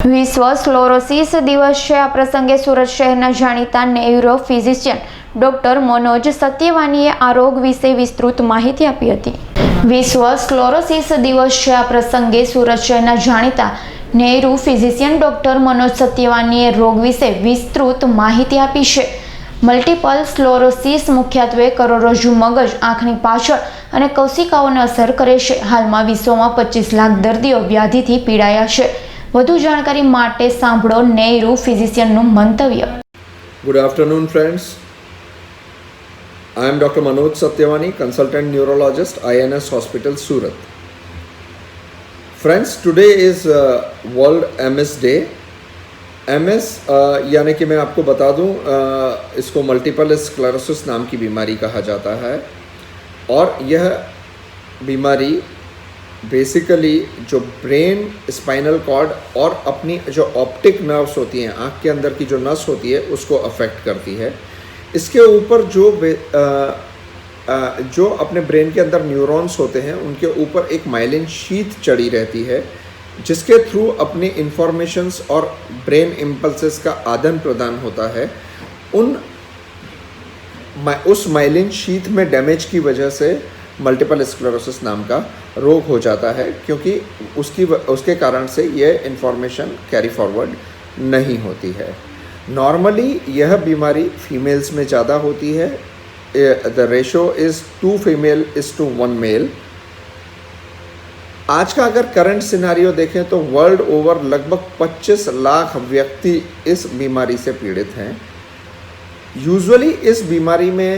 વિશ્વ સ્ક્લેરોસિસ દિવસ છે। આ પ્રસંગે સુરત શહેરના જાણીતા ન્યુરો ફિઝિશિયન ડોક્ટર મનોજ સત્યવાનીએ આ રોગ વિશે વિસ્તૃત માહિતી આપી હતી। વિશ્વ સ્ક્લેરોસિસ દિવસ છે। આ પ્રસંગે સુરત શહેરના જાણીતા ન્યુરો ફિઝિશિયન ડોક્ટર મનોજ સત્યવાનીએ રોગ વિશે વિસ્તૃત માહિતી આપી છે। મલ્ટિપલ સ્ક્લેરોસિસ મુખ્યત્વે કરોડરજ્જુ મગજ, આંખની પાછળ અને કોશિકાઓને અસર કરે છે। હાલમાં વિશ્વમાં 25 લાખ દર્દીઓ વ્યાધિથી પીડાયા છે। વધુ જાણકારી માટે સાંભળો ન્યુરો ફિઝિશિયનનું મંતવ્ય। Good afternoon, friends. I am Dr. Manoj Satyavani, consultant neurologist, INS Hospital, Surat. Friends, today is World MS Day. MS यानी कि मैं आपको बता दूं, इसको मल्टीपल स्क्लेरोसिस नाम की बीमारी कहा जाता है और यह बीमारी बेसिकली जो ब्रेन, स्पाइनल कॉर्ड और अपनी जो ऑप्टिक नर्व्स होती हैं, आँख के अंदर की जो नस होती है, उसको अफेक्ट करती है। इसके ऊपर जो अपने ब्रेन के अंदर न्यूरॉन्स होते हैं, उनके ऊपर एक माइलिन शीथ चढ़ी रहती है, जिसके थ्रू अपनी इंफॉर्मेशंस और ब्रेन इम्पल्सेस का आदान प्रदान होता है। उस माइलिन शीथ में डैमेज की वजह से मल्टीपल स्क्लेरोसिस नाम का रोग हो जाता है, क्योंकि उसके कारण से यह इंफॉर्मेशन कैरी फॉरवर्ड नहीं होती है। नॉर्मली यह बीमारी फीमेल्स में ज़्यादा होती है। The ratio is 2 female is to 1 male. आज का अगर करंट सिनारियो देखें तो वर्ल्ड ओवर लगभग 25 लाख व्यक्ति इस बीमारी से पीड़ित हैं। यूजुअली इस बीमारी में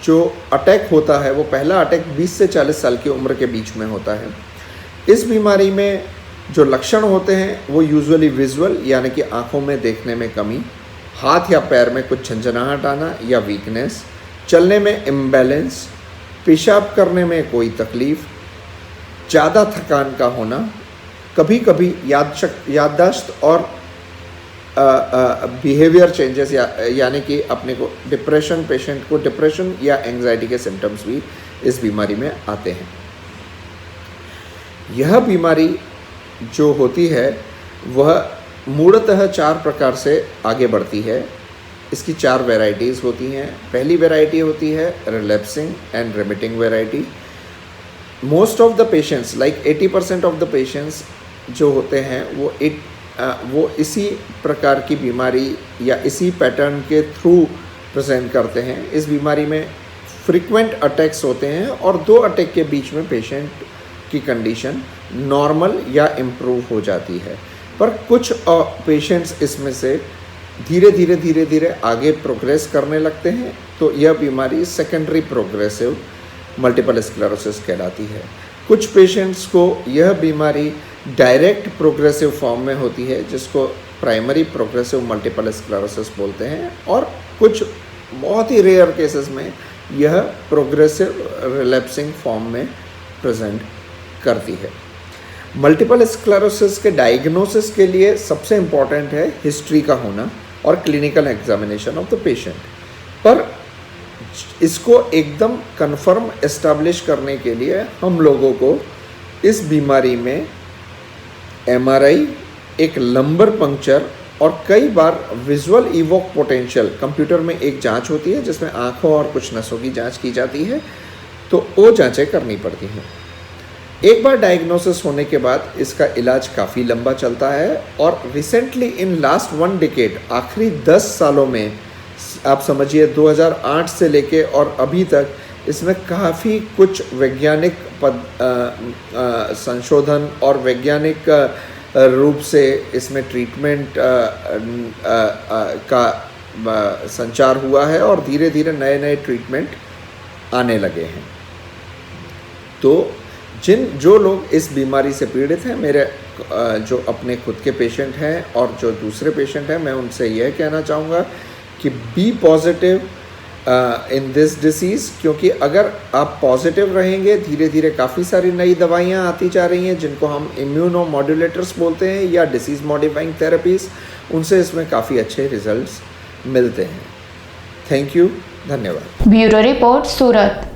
जो अटैक होता है, वो पहला अटैक 20 से 40 साल की उम्र के बीच में होता है। इस बीमारी में जो लक्षण होते हैं वो यूजुअली विजुअल यानी कि आँखों में देखने में कमी, हाथ या पैर में कुछ झंझनाहट आना या वीकनेस, चलने में इम्बैलेंस, पेशाब करने में कोई तकलीफ़, ज़्यादा थकान का होना, कभी कभी याददाश्त और बिहेवियर चेंजेस यानी कि अपने को पेशेंट को डिप्रेशन या एंग्जाइटी के सिम्टम्स भी इस बीमारी में आते हैं। यह बीमारी जो होती है वह मूलतः 4 प्रकार से आगे बढ़ती है। इसकी 4 वैरायटीज़ होती हैं। पहली वैरायटी होती है relapsing and remitting variety. Most of the patients like 80% of the patients जो होते हैं वो इसी प्रकार की बीमारी या इसी पैटर्न के थ्रू प्रेजेंट करते हैं। इस बीमारी में फ्रीक्वेंट अटैक्स होते हैं और 2 अटैक के बीच में पेशेंट की कंडीशन नॉर्मल या इम्प्रूव हो जाती है। पर कुछ पेशेंट्स इसमें से धीरे धीरे आगे प्रोग्रेस करने लगते हैं, तो यह बीमारी सेकेंडरी प्रोग्रेसिव मल्टीपल स्क्लेरोसिस कहलाती है। कुछ पेशेंट्स को यह बीमारी डायरेक्ट प्रोग्रेसिव फॉर्म में होती है, जिसको प्राइमरी प्रोग्रेसिव मल्टीपल स्क्लेरोसिस बोलते हैं, और कुछ बहुत ही रेयर केसेस में यह प्रोग्रेसिव रिलैप्सिंग फॉर्म में प्रेजेंट करती है। मल्टीपल स्क्लेरोसिस के डायग्नोसिस के लिए सबसे इम्पॉर्टेंट है हिस्ट्री का होना और clinical examination of the patient. पर इसको एकदम कन्फर्म एस्टैब्लिश करने के लिए हम लोगों को इस बीमारी में एमआरआई, एक लंबर पंक्चर और कई बार विजुअल इवोक पोटेंशियल, कंप्यूटर में एक जांच होती है जिसमें आँखों और कुछ नसों की जांच की जाती है, तो वो जांचें करनी पड़ती हैं। एक बार डायग्नोसिस होने के बाद इसका इलाज काफ़ी लंबा चलता है और रिसेंटली इन लास्ट 1 डिकेड, आखिरी 10 सालों में आप समझिए 2008 से लेके और अभी तक इसमें काफ़ी कुछ वैज्ञानिक संशोधन और वैज्ञानिक रूप से इसमें ट्रीटमेंट का संचार हुआ है और धीरे धीरे नए ट्रीटमेंट आने लगे हैं। तो जो लोग इस बीमारी से पीड़ित हैं, मेरे जो अपने खुद के पेशेंट हैं और जो दूसरे पेशेंट हैं, मैं उनसे यह कहना चाहूँगा कि be positive in this disease, क्योंकि अगर आप पॉजिटिव रहेंगे, धीरे धीरे काफ़ी सारी नई दवाइयाँ आती जा रही हैं जिनको हम इम्यूनो मॉड्यूलेटर्स बोलते हैं या डिसीज़ मॉडिफाइंग थेरेपीज़, उनसे इसमें काफ़ी अच्छे रिजल्ट्स मिलते हैं। थैंक यू, धन्यवाद। ब्यूरो रिपोर्ट, सूरत।